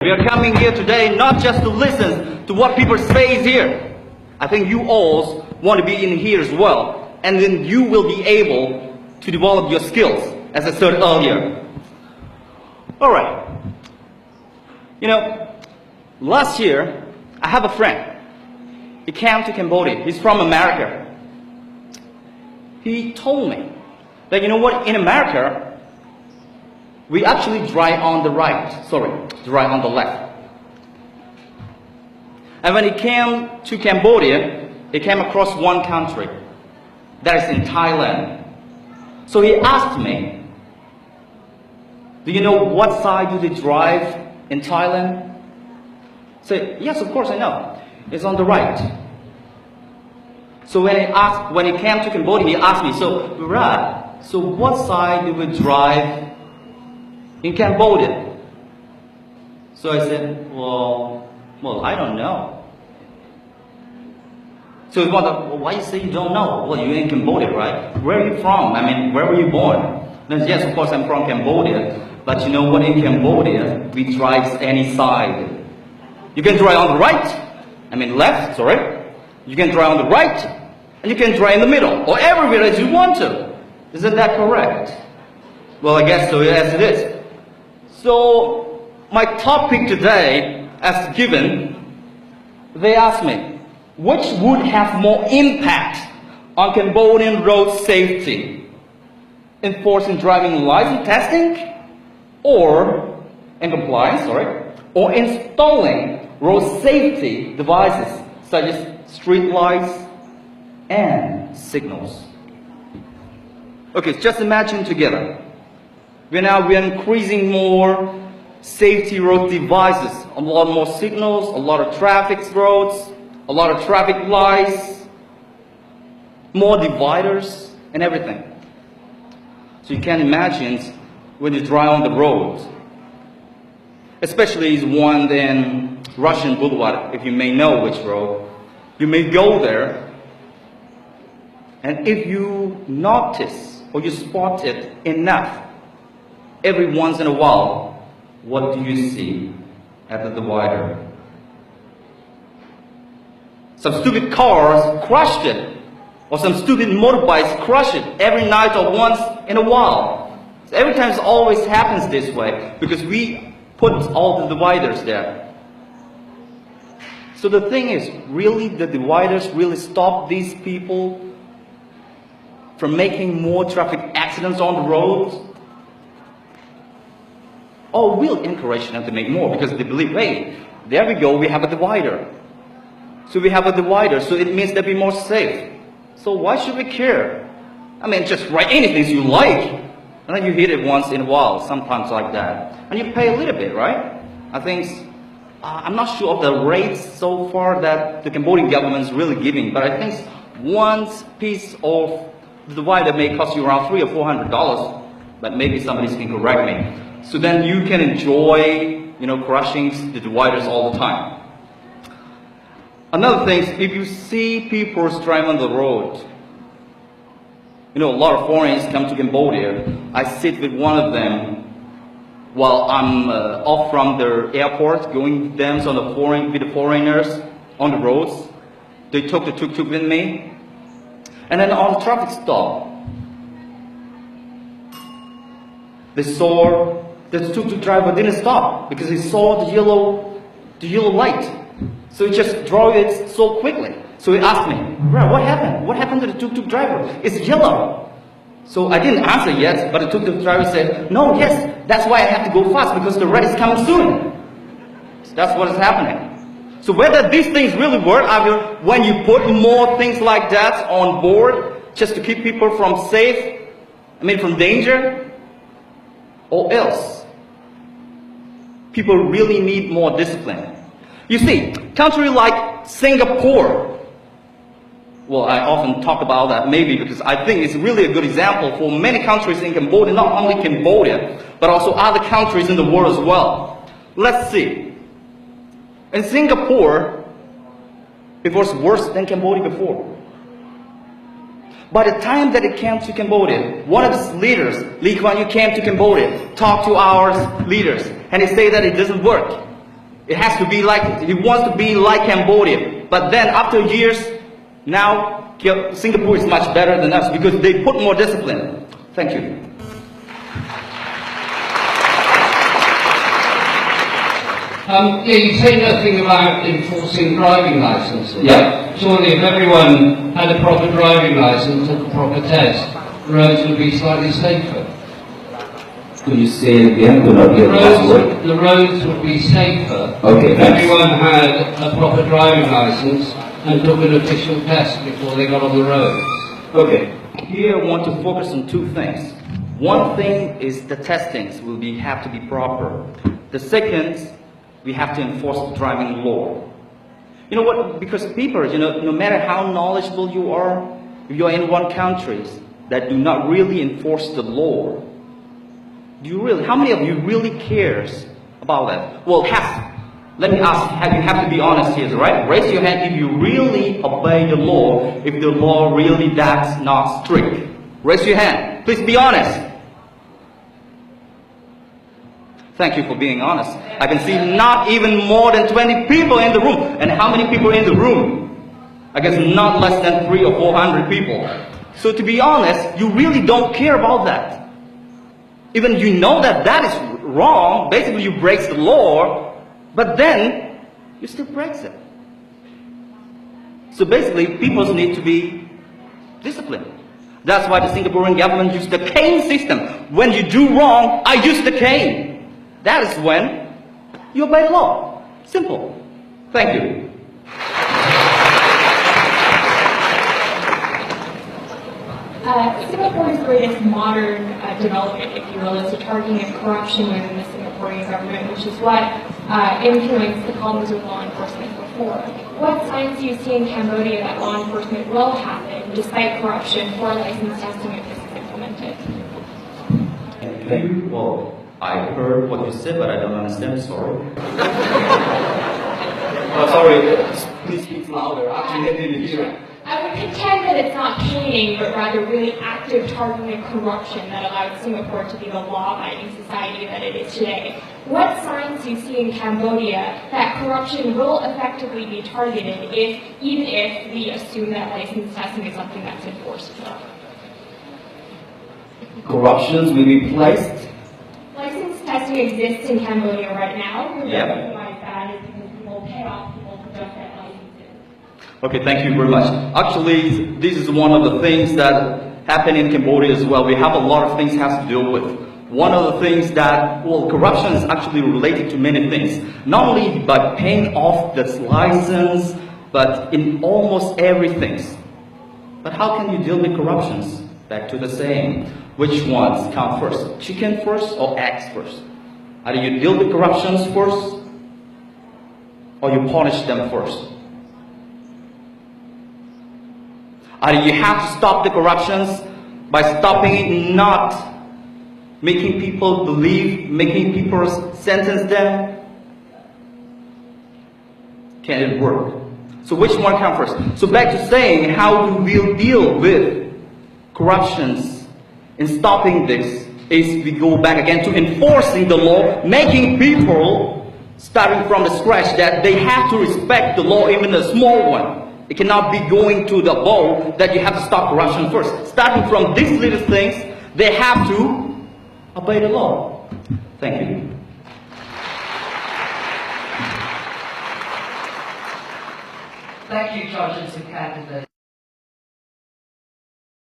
We are coming here today not just to listen to what people say here. I think you all want to be in here as well. And then you will be able to develop your skills, as I said earlier. All right. You know, last year, I have a friend. He came to Cambodia. He's from America. He told me that, you know what, in America, we actually drive on the drive on the left. And when he came to Cambodia, he came across one country, that is in Thailand. So he asked me, do you know what side do they drive in Thailand? I said, yes, of course I know. It's on the right. So when he came to Cambodia, he asked me, so what side do we drive in Cambodia? So I said, well, I don't know. So he wondered, well, why you say you don't know? Well, you're in Cambodia, right? Where are you from? I mean, where were you born? And I said, yes, of course I'm from Cambodia. But you know what, in Cambodia, we drive any side. You can drive on the right, left, You can drive on the right, and you can drive in the middle, or everywhere as you want to. Isn't that correct? Well, I guess so, yes it is. So, my topic today, as given, they asked me, which would have more impact on Cambodian road safety? Enforcing driving license testing, or installing road safety devices such as street lights and signals. Okay, just imagine together. We are increasing more safety road devices, a lot more signals, a lot of traffic roads, a lot of traffic lights, more dividers, and everything. So you can imagine when you drive on the road, especially one in Russian Boulevard, if you may know which road, you may go there, and if you notice or you spot it enough, every once in a while, what do you see at the divider? Some stupid cars crushed it, or some stupid motorbikes crush it every night or once in a while. So every time it always happens this way, because we put all the dividers there. So the thing is, really the dividers really stop these people from making more traffic accidents on the roads? Or will encourage them to make more because they believe, hey, there we go, we have a divider. So we have a divider, so it means they'll be more safe. So why should we care? Just write anything you like, and then you hit it once in a while, sometimes like that. And you pay a little bit, right? I'm not sure of the rates so far that the Cambodian government is really giving, but I think one piece of the divider may cost you around $300 or $400, but maybe somebody can correct me. So then you can enjoy, crushing the dividers all the time. Another thing is, if you see people driving on the road, a lot of foreigners come to Cambodia. I sit with one of them while I'm off from the airport, going with them with the foreigners on the roads. They took the tuk-tuk with me. And then on the traffic stop, they saw the tuk-tuk driver didn't stop because he saw the yellow light. So he just drove it so quickly. So he asked me, "Bro, what happened? What happened to the tuk-tuk driver? It's yellow." So I didn't answer yet, but the tuk-tuk driver said, "No, yes, that's why I have to go fast because the red is coming soon." So that's what is happening. So whether these things really work, when you put more things like that on board, just to keep people from from danger, or else, people really need more discipline. You see, country like Singapore, well, I often talk about that maybe because I think it's really a good example for many countries in Cambodia, not only Cambodia, but also other countries in the world as well. Let's see. In Singapore, it was worse than Cambodia before. By the time that it came to Cambodia, one of its leaders, Lee Kuan Yew, came to Cambodia, talked to our leaders, and they say that it doesn't work. It has to be like, he wants to be like Cambodia. But then after years, now Singapore is much better than us because they put more discipline. Thank you. Yeah, you say nothing about enforcing driving licenses. Yeah. Surely if everyone had a proper driving license and a proper test, roads would be slightly safer. Could you say it again? Could not hear The roads would be safer Okay, if everyone had a proper driving license and took an official test before they got on the roads. Okay. Here I want to focus on two things. One thing is the testings will have to be proper. The second, we have to enforce the driving law. You know what? Because people, no matter how knowledgeable you are, if you're in one country that do not really enforce the law, how many of you really cares about that? Well, let me ask, you have to be honest here, right? Raise your hand if you really obey the law, if the law really that's not strict. Raise your hand. Please be honest. Thank you for being honest. I can see not even more than 20 people in the room. And how many people in the room? I guess not less than 300 or 400 people. So to be honest, you really don't care about that. Even you know that that is wrong, basically you break the law, but then you still break it. So basically, people need to be disciplined. That's why the Singaporean government used the cane system. When you do wrong, I use the cane. That is when you obey the law. Simple. Thank you. Singapore's greatest modern development, if you will, is the targeting of corruption within the Singaporean government, which is what influenced the problems with law enforcement before. What signs do you see in Cambodia that law enforcement will happen despite corruption for license testing if this is implemented? Thank you. Well, I heard what you said, but I don't understand. Sorry. Sorry. Please speak louder. Actually, I didn't hear it. I would contend that it's not caning, but rather really active targeting of corruption that allowed Singapore to be the law-abiding society that it is today. What signs do you see in Cambodia that corruption will effectively be targeted even if we assume that license testing is something that's enforced? Corruptions will be placed. License testing exists in Cambodia right now. The Yeah. reason why it's bad is because people pay off people to just get licenses. Okay, thank you very much. Actually, this is one of the things that happen in Cambodia as well. We have a lot of things has to deal with. One of the things that, well, corruption is actually related to many things. Not only by paying off this license, but in almost everything. But how can you deal with corruptions? Back to the saying, which ones come first? Chicken first or eggs first? Either you deal with corruptions first, or you punish them first. Either you have to stop the corruptions by stopping it, not making people believe, making people sentence them. Can it work? So which one comes first? So back to saying, how do we deal with corruptions in stopping this is we go back again to enforcing the law, making people starting from the scratch that they have to respect the law, even a small one. It cannot be going to the bowl that you have to stop corruption first. Starting from these little things, they have to obey the law. Thank you. Thank you, judges and candidates.